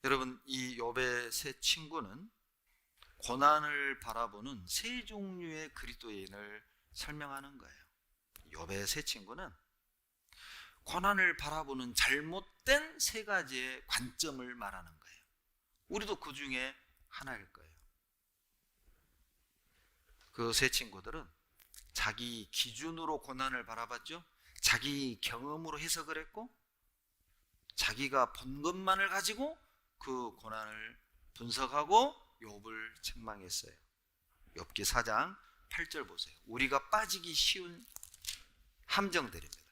여러분, 이 욥의 세 친구는 고난을 바라보는 세 종류의 그리스도인을 설명하는 거예요. 욥의 세 친구는 고난을 바라보는 잘못된 세 가지의 관점을 말하는 거예요. 우리도 그 중에 하나일 거예요. 그 세 친구들은 자기 기준으로 고난을 바라봤죠. 자기 경험으로 해석을 했고, 자기가 본 것만을 가지고 그 고난을 분석하고 욥을 책망했어요. 욥기 4장 8절 보세요. 우리가 빠지기 쉬운 함정들입니다.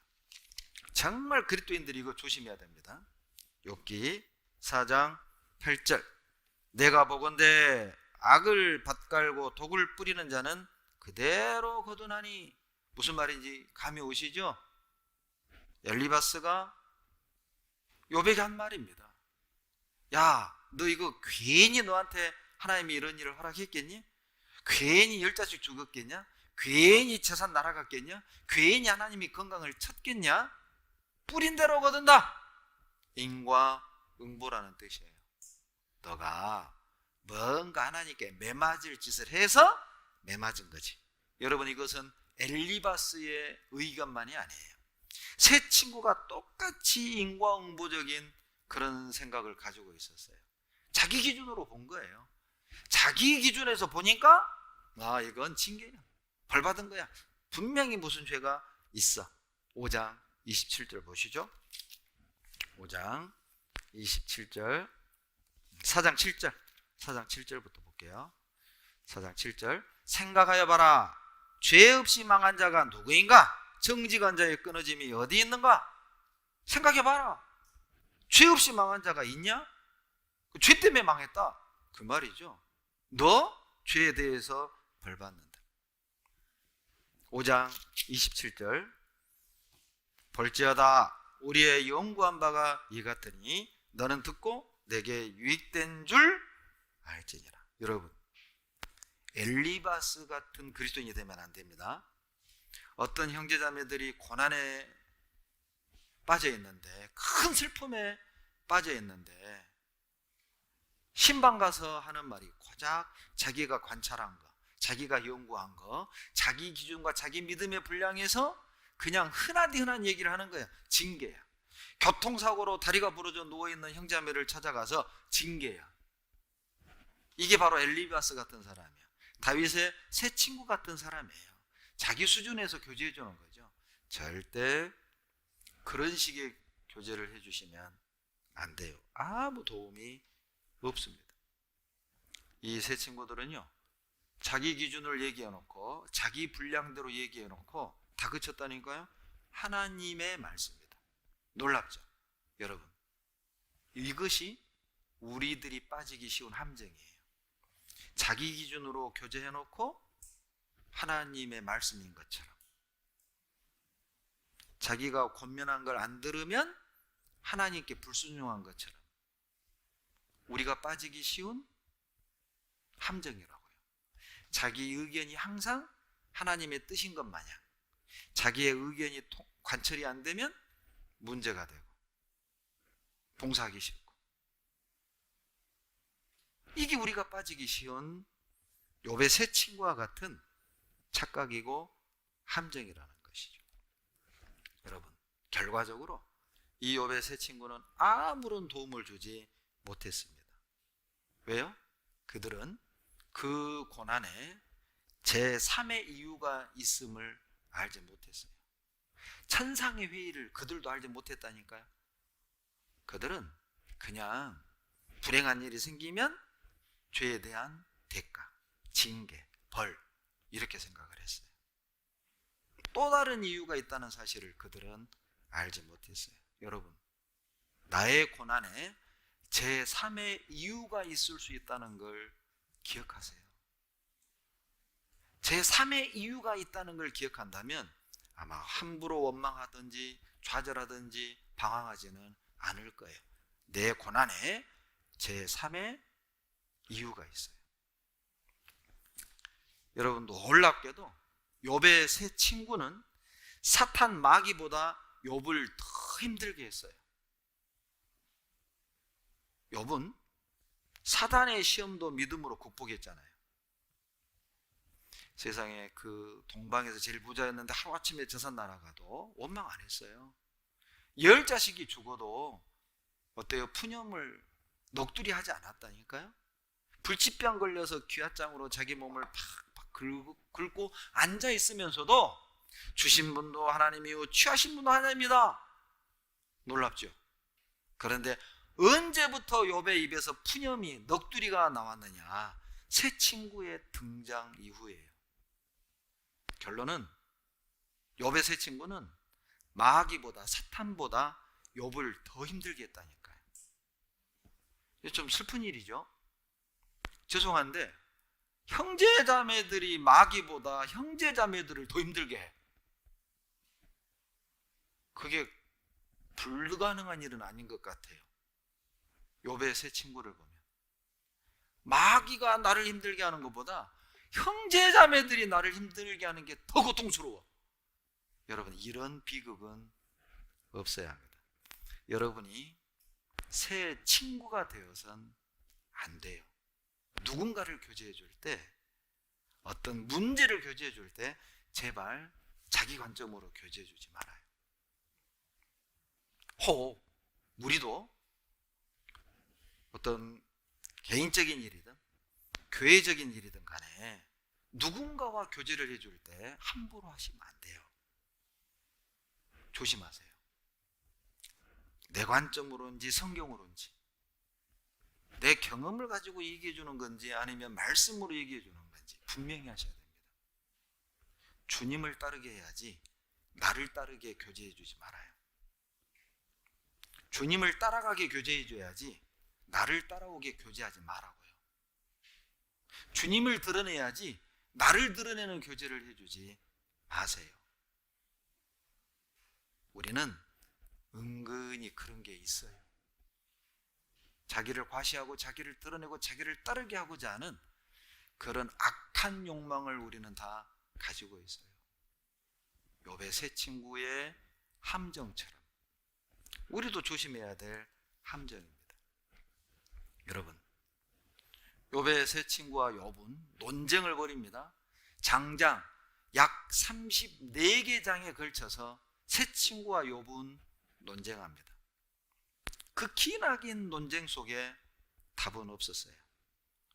정말 그리스도인들이 이거 조심해야 됩니다. 욥기 4장 8절. 내가 보건대 악을 밭갈고 독을 뿌리는 자는 그대로 거두나니. 무슨 말인지 감이 오시죠? 엘리바스가 욥에게 한 말입니다. 야, 너 이거 괜히 너한테 하나님이 이런 일을 허락했겠니? 괜히 10자씩 죽었겠냐? 괜히 재산 날아갔겠냐? 괜히 하나님이 건강을 쳤겠냐? 뿌린 대로 거둔다. 인과 응보라는 뜻이에요. 너가 뭔가 하나님께 매맞을 짓을 해서 매맞은 거지. 여러분, 이것은 엘리바스의 의견만이 아니에요. 세 친구가 똑같이 인과응보적인 그런 생각을 가지고 있었어요. 자기 기준으로 본 거예요. 자기 기준에서 보니까 이건 징계야, 벌 받은 거야. 분명히 무슨 죄가 있어. 5장 27절 보시죠. 5장 27절, 4장 7절, 4장 7절부터 볼게요. 4장 7절. 생각하여 봐라. 죄 없이 망한 자가 누구인가? 정직한 자의 끊어짐이 어디 있는가? 생각해 봐라. 죄 없이 망한 자가 있냐? 죄 때문에 망했다, 그 말이죠. 너 죄에 대해서 벌 받는다. 5장 27절. 볼지어다 우리의 연구한 바가 이 같으니 너는 듣고 내게 유익된 줄 알지니라. 여러분, 엘리바스 같은 그리스도인이 되면 안 됩니다. 어떤 형제자매들이 고난에 빠져 있는데, 큰 슬픔에 빠져 있는데, 신방 가서 하는 말이 고작 자기가 관찰한 거, 자기가 연구한 거, 자기 기준과 자기 믿음의 분량에서 그냥 흔한 얘기를 하는 거야. 징계야. 교통사고로 다리가 부러져 누워있는 형제자매를 찾아가서 징계야. 이게 바로 엘리바스 같은 사람이야. 다윗의 새 친구 같은 사람이에요. 자기 수준에서 교제해 주는 거죠. 절대 그런 식의 교제를 해주시면 안 돼요. 아무 도움이 없습니다. 이 세 친구들은요, 자기 기준을 얘기해 놓고 자기 분량대로 얘기해 놓고 다 그쳤다니까요. 하나님의 말씀입니다. 놀랍죠? 여러분, 이것이 우리들이 빠지기 쉬운 함정이에요. 자기 기준으로 교제해 놓고 하나님의 말씀인 것처럼, 자기가 권면한 걸 안 들으면 하나님께 불순종한 것처럼 우리가 빠지기 쉬운 함정이라고요. 자기 의견이 항상 하나님의 뜻인 것 마냥 자기의 의견이 관철이 안 되면 문제가 되고 봉사하기 쉽고, 이게 우리가 빠지기 쉬운 욥의 세 친구와 같은 착각이고 함정이라는 것이죠. 여러분, 결과적으로 이 욥의 세 친구는 아무런 도움을 주지 못했습니다. 왜요? 그들은 그 고난에 제3의 이유가 있음을 알지 못했어요. 천상의 회의를 그들도 알지 못했다니까요. 그들은 그냥 불행한 일이 생기면 죄에 대한 대가, 징계, 벌, 이렇게 생각을 했어요. 또 다른 이유가 있다는 사실을 그들은 알지 못했어요. 여러분, 나의 고난에 제3의 이유가 있을 수 있다는 걸 기억하세요. 제3의 이유가 있다는 걸 기억한다면 아마 함부로 원망하든지 좌절하든지 방황하지는 않을 거예요. 내 고난에 제3의 이유가 있어요. 여러분, 놀랍게도 욥의 세 친구는 사탄 마귀보다 욥을 더 힘들게 했어요. 욥은 사단의 시험도 믿음으로 극복했잖아요. 세상에 그 동방에서 제일 부자였는데 하루아침에 재산 날아가도 원망 안 했어요. 10자식이 죽어도 어때요? 푸념을 넋두리 하지 않았다니까요. 불치병 걸려서 귀화장으로 자기 몸을 팍팍 긁고 앉아 있으면서도 주신 분도 하나님이요 취하신 분도 하나님이다. 놀랍죠? 그런데 언제부터 욥의 입에서 푸념이 넋두리가 나왔느냐? 새 친구의 등장 이후에요. 결론은 욥의 새 친구는 마귀보다 사탄보다 욥을 더 힘들게 했다니까요. 이게 좀 슬픈 일이죠. 죄송한데 형제자매들이 마귀보다 형제자매들을 더 힘들게 해. 그게 불가능한 일은 아닌 것 같아요. 욥의 새 친구를 보면 마귀가 나를 힘들게 하는 것보다 형제자매들이 나를 힘들게 하는 게 더 고통스러워. 여러분, 이런 비극은 없어야 합니다. 여러분이 새 친구가 되어선 안 돼요. 누군가를 교제해 줄 때, 어떤 문제를 교제해 줄 때 제발 자기 관점으로 교제해 주지 말아요. 혹 우리도 어떤 개인적인 일이든 교회적인 일이든 간에 누군가와 교제를 해줄 때 함부로 하시면 안 돼요. 조심하세요. 내 관점으로인지 성경으로인지, 내 경험을 가지고 얘기해 주는 건지 아니면 말씀으로 얘기해 주는 건지 분명히 하셔야 됩니다. 주님을 따르게 해야지 나를 따르게 교제해 주지 말아요. 주님을 따라가게 교제해 줘야지 나를 따라오게 교제하지 말라고요. 주님을 드러내야지 나를 드러내는 교제를 해주지 마세요. 우리는 은근히 그런 게 있어요. 자기를 과시하고 자기를 드러내고 자기를 따르게 하고자 하는 그런 악한 욕망을 우리는 다 가지고 있어요. 욥의 새 친구의 함정처럼 우리도 조심해야 될 함정입니다. 여러분, 욥의 새 친구와 욥은 논쟁을 벌입니다. 장장 약 34개 장에 걸쳐서 새 친구와 욥은 논쟁합니다. 그 기나긴 논쟁 속에 답은 없었어요.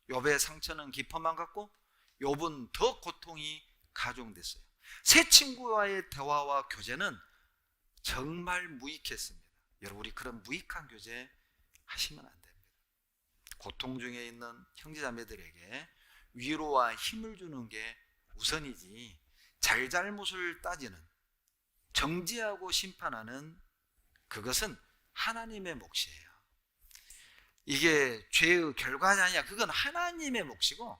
욥의 상처는 깊어만 갔고 욥은 더 고통이 가중됐어요. 새 친구와의 대화와 교제는 정말 무익했습니다. 여러분, 우리 그런 무익한 교제 하시면 안 됩니다. 고통 중에 있는 형제자매들에게 위로와 힘을 주는 게 우선이지, 잘잘못을 따지는, 정죄하고 심판하는 그것은 하나님의 몫이에요. 이게 죄의 결과냐 아니냐, 그건 하나님의 몫이고,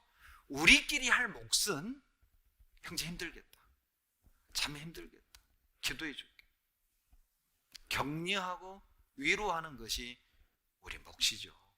우리끼리 할 몫은 형제 힘들겠다, 참 힘들겠다, 기도해 줄게, 격려하고 위로하는 것이 우리 몫이죠.